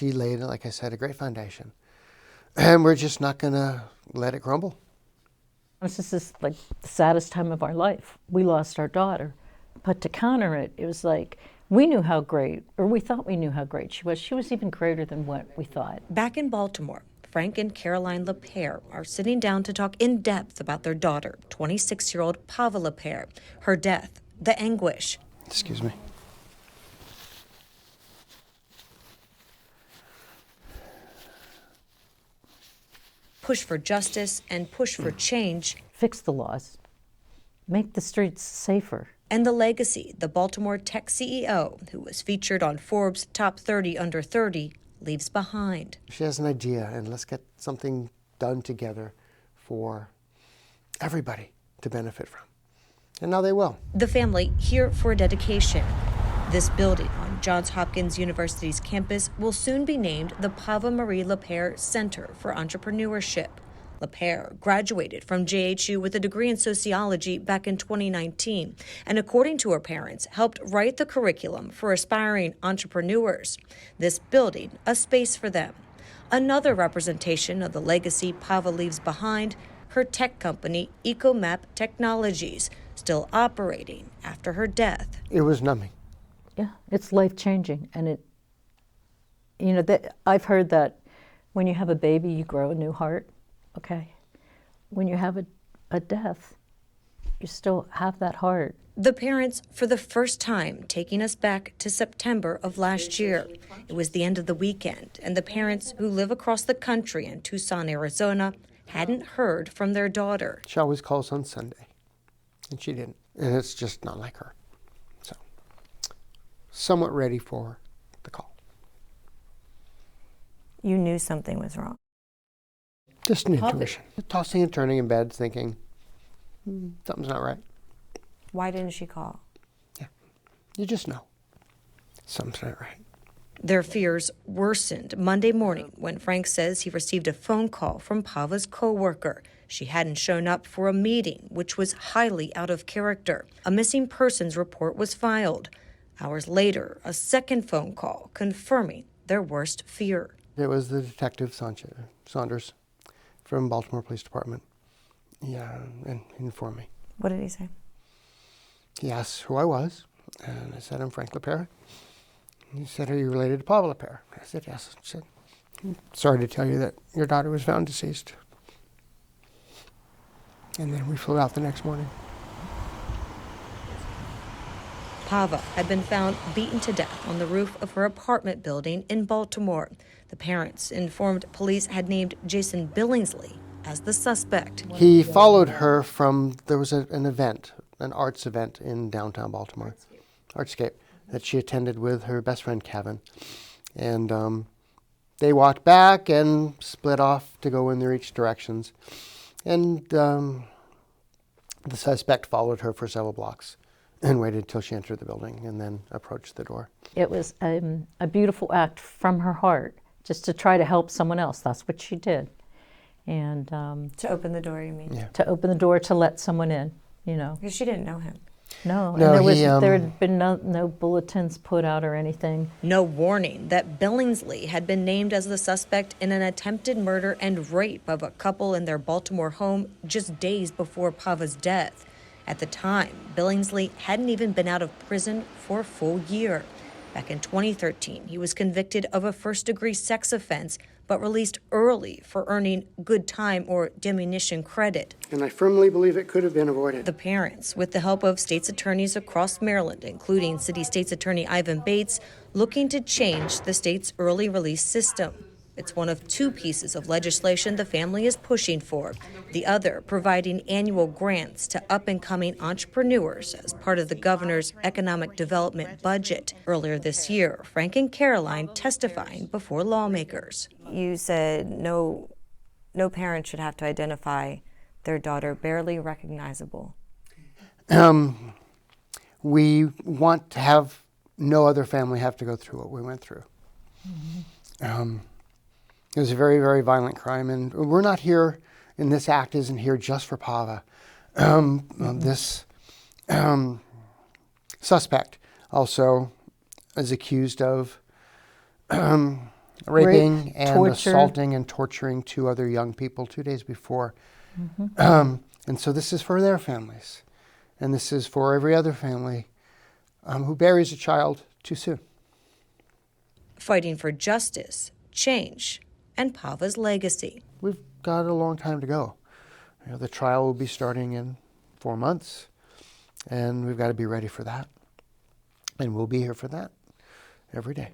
she laid, like I said, a great foundation. And we're just not going to let it crumble. This is like the saddest time of our life. We lost our daughter. But to counter it, it was like, we knew how great, or we thought we knew how great she was. She was even greater than what we thought. Back in Baltimore, Frank and Caroline LaPere are sitting down to talk in depth about their daughter, 26-year-old Pava LaPere, her death, the anguish. Excuse me. Push for justice and push for change. Fix the laws. Make the streets safer. And the legacy the Baltimore tech CEO, who was featured on Forbes' Top 30 Under 30, leaves behind. She has an idea, and let's get something done together for everybody to benefit from. And now they will. The family here for a dedication. This building on Johns Hopkins University's campus will soon be named the Pava Marie LaPere Center for Entrepreneurship. LaPere graduated from JHU with a degree in sociology back in 2019, and according to her parents, helped write the curriculum for aspiring entrepreneurs. This building, a space for them. Another representation of the legacy Pava leaves behind, her tech company, EcoMap Technologies, still operating after her death. It was numbing. Yeah, it's life-changing. And it, you know, I've heard that when you have a baby, you grow a new heart. Okay, when you have a death, you still have that heart. The parents, for the first time, taking us back to September of last year. It was the end of the weekend, and the parents who live across the country in Tucson, Arizona, hadn't heard from their daughter. She always calls on Sunday, and she didn't. And it's just not like her. So, somewhat ready for the call. You knew something was wrong. Just an intuition. Tossing and turning in bed, thinking, something's not right. Why didn't she call? Yeah, you just know. Something's not right. Their fears worsened Monday morning when Frank says he received a phone call from Pava's coworker. She hadn't shown up for a meeting, which was highly out of character. A missing persons report was filed. Hours later, a second phone call confirming their worst fear. It was the detective Saunders from Baltimore Police Department. Yeah, and he informed me. What did he say? He asked who I was, and I said, I'm Frank LaPere. He said, are you related to Pava LaPere? I said, yes. He said, sorry to tell you that your daughter was found deceased. And then we flew out the next morning. Pava had been found beaten to death on the roof of her apartment building in Baltimore. The parents informed police had named Jason Billingsley as the suspect. He followed her from, there was an event, an arts event in downtown Baltimore, Artscape, that she attended with her best friend Kevin. And they walked back and split off to go in their each directions. And the suspect followed her for several blocks and waited till she entered the building and then approached the door. It was a beautiful act from her heart, just to try to help someone else. That's what she did. And To open the door, you mean? Yeah. to open the door to let someone in, you know. Because she didn't know him. No, No, and there had been no bulletins put out or anything. No warning that Billingsley had been named as the suspect in an attempted murder and rape of a couple in their Baltimore home just days before Pava's death. At the time, Billingsley hadn't even been out of prison for a full year. Back in 2013, he was convicted of a first-degree sex offense, but released early for earning good time or diminution credit. And I firmly believe it could have been avoided. The parents, with the help of state's attorneys across Maryland, including City State's Attorney Ivan Bates, looking to change the state's early release system. It's one of two pieces of legislation the family is pushing for. The other, providing annual grants to up-and-coming entrepreneurs as part of the governor's economic development budget. Earlier this year, Frank and Caroline testifying before lawmakers. You said no parent should have to identify their daughter barely recognizable. We want to have no other family have to go through what we went through. Mm-hmm. It was a very, very violent crime, and we're not here, and this act isn't here just for Pava. This suspect also is accused of raping and torture. assaulting and torturing 2 other young people 2 days before. And so this is for their families. And this is for every other family who buries a child too soon. Fighting for justice, change, and Pava's legacy. We've got a long time to go. The trial will be starting in 4 months, and we've got to be ready for that. And we'll be here for that every day.